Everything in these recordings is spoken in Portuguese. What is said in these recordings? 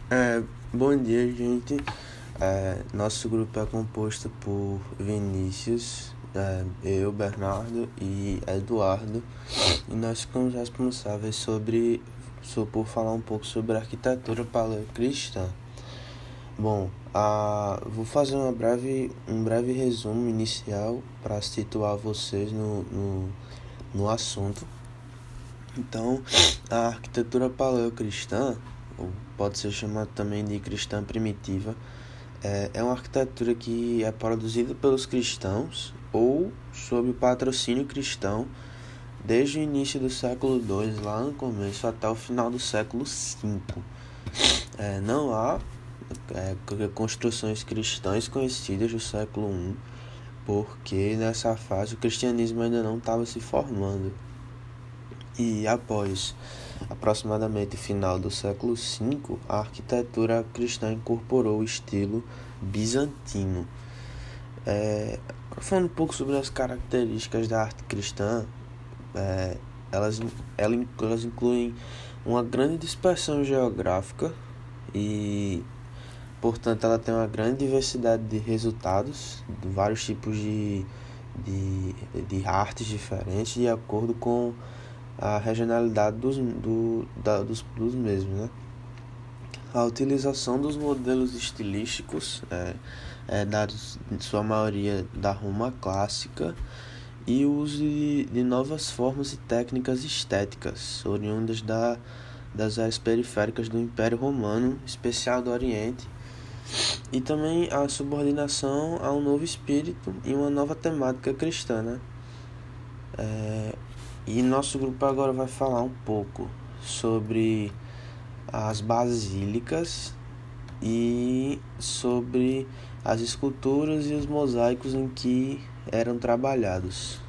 É, Bom dia, gente. Nosso grupo é composto por Vinícius, Bernardo e Eduardo, e nós ficamos responsáveis por falar um pouco sobre a arquitetura paleocristã. Bom, vou fazer um breve resumo inicial para situar vocês no assunto. Então, a arquitetura paleocristã, ou pode ser chamada também de cristã primitiva, é uma arquitetura que é produzida pelos cristãos ou sob o patrocínio cristão desde o início do século II, lá no começo, até o final do século V. Não há construções cristãs conhecidas do século I, porque nessa fase o cristianismo ainda não estava se formando. E após aproximadamente o final do século V, a arquitetura cristã incorporou o estilo bizantino. Falando um pouco sobre as características da arte cristã, é, elas incluem uma grande dispersão geográfica e, portanto, ela tem uma grande diversidade de resultados, de vários tipos de artes diferentes, de acordo com a regionalidade dos mesmos, né? A utilização dos modelos estilísticos dados em sua maioria da Roma clássica e o uso de novas formas e técnicas estéticas oriundas das áreas periféricas do Império Romano, especial do Oriente, e também a subordinação a um novo espírito e uma nova temática cristã, né? E nosso grupo agora vai falar um pouco sobre as basílicas e sobre as esculturas e os mosaicos em que eram trabalhados.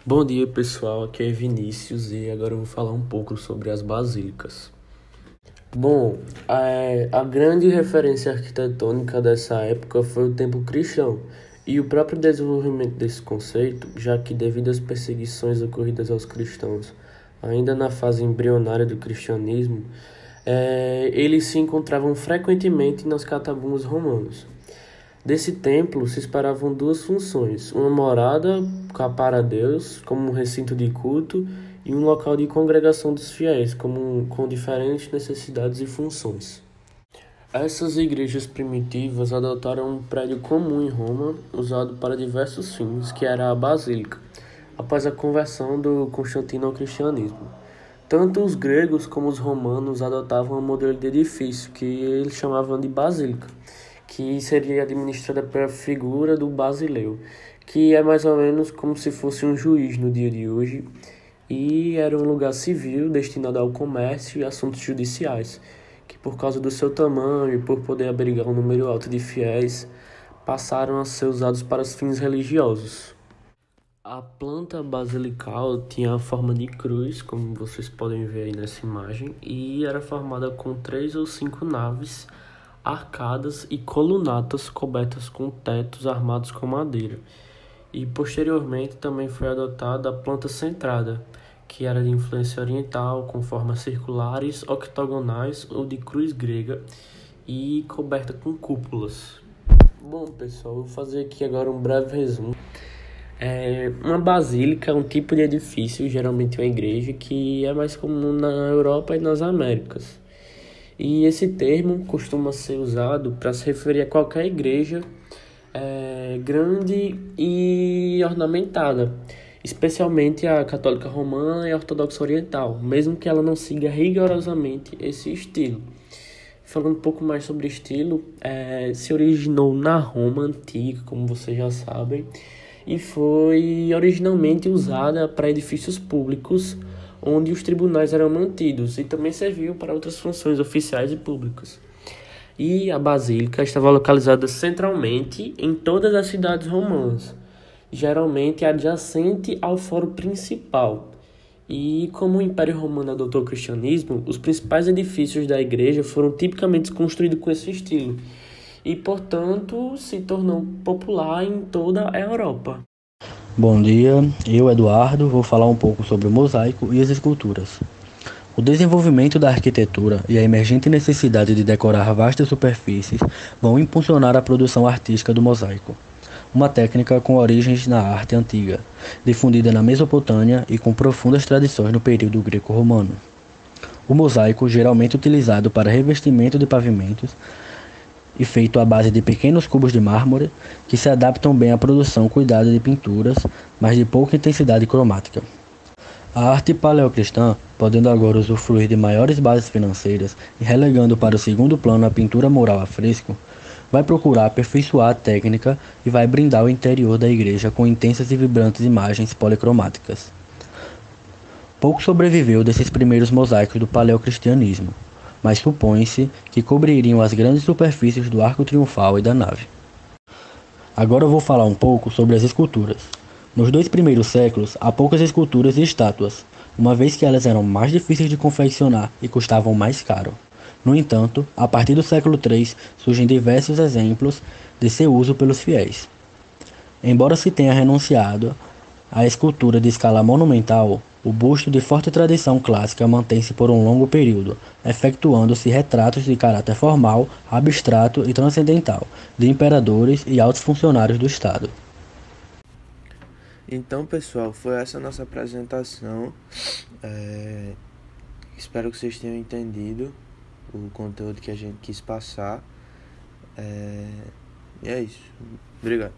Bom dia pessoal, aqui é Vinícius e agora eu vou falar um pouco sobre as basílicas. Bom, a grande referência arquitetônica dessa época foi o templo cristão e o próprio desenvolvimento desse conceito, já que devido às perseguições ocorridas aos cristãos ainda na fase embrionária do cristianismo, eles se encontravam frequentemente nas catacumbas romanas. Desse templo se esperavam duas funções: uma morada para Deus, como um recinto de culto, e um local de congregação dos fiéis, com diferentes necessidades e funções. Essas igrejas primitivas adotaram um prédio comum em Roma, usado para diversos fins, que era a basílica, após a conversão do Constantino ao cristianismo. Tanto os gregos como os romanos adotavam um modelo de edifício, que eles chamavam de basílica, que seria administrada pela figura do basileu, que é mais ou menos como se fosse um juiz no dia de hoje, e era um lugar civil destinado ao comércio e assuntos judiciais, que por causa do seu tamanho e por poder abrigar um número alto de fiéis, passaram a ser usados para os fins religiosos. A planta basilical tinha a forma de cruz, como vocês podem ver aí nessa imagem, e era formada com 3 ou 5 naves, arcadas e colunatas cobertas com tetos armados com madeira. E posteriormente também foi adotada a planta centrada, que era de influência oriental, com formas circulares, octogonais ou de cruz grega e coberta com cúpulas. Bom, pessoal, vou fazer aqui agora um breve resumo. Uma basílica é um tipo de edifício, geralmente uma igreja, que é mais comum na Europa e nas Américas. E esse termo costuma ser usado para se referir a qualquer igreja grande e ornamentada, especialmente a católica romana e a ortodoxa oriental, mesmo que ela não siga rigorosamente esse estilo. Falando um pouco mais sobre estilo, se originou na Roma antiga, como vocês já sabem, e foi originalmente usada para edifícios públicos, onde os tribunais eram mantidos, e também serviu para outras funções oficiais e públicas. E a basílica estava localizada centralmente em todas as cidades romanas, geralmente adjacente ao fórum principal. E como o Império Romano adotou o cristianismo, os principais edifícios da igreja foram tipicamente construídos com esse estilo, e portanto se tornou popular em toda a Europa. Bom dia, eu, Eduardo, vou falar um pouco sobre o mosaico e as esculturas. O desenvolvimento da arquitetura e a emergente necessidade de decorar vastas superfícies vão impulsionar a produção artística do mosaico, uma técnica com origens na arte antiga, difundida na Mesopotâmia e com profundas tradições no período greco-romano. O mosaico, geralmente utilizado para revestimento de pavimentos e feito à base de pequenos cubos de mármore que se adaptam bem à produção cuidada de pinturas, mas de pouca intensidade cromática. A arte paleocristã, podendo agora usufruir de maiores bases financeiras e relegando para o segundo plano a pintura mural a fresco, vai procurar aperfeiçoar a técnica e vai brindar o interior da igreja com intensas e vibrantes imagens policromáticas. Pouco sobreviveu desses primeiros mosaicos do paleocristianismo, mas supõe-se que cobririam as grandes superfícies do arco triunfal e da nave. Agora eu vou falar um pouco sobre as esculturas. Nos 2 primeiros séculos, há poucas esculturas e estátuas, uma vez que elas eram mais difíceis de confeccionar e custavam mais caro. No entanto, a partir do século III, surgem diversos exemplos de seu uso pelos fiéis. Embora se tenha renunciado à escultura de escala monumental, o busto de forte tradição clássica mantém-se por um longo período, efetuando-se retratos de caráter formal, abstrato e transcendental, de imperadores e altos funcionários do Estado. Então, pessoal, foi essa a nossa apresentação. Espero que vocês tenham entendido o conteúdo que a gente quis passar. E é isso. Obrigado.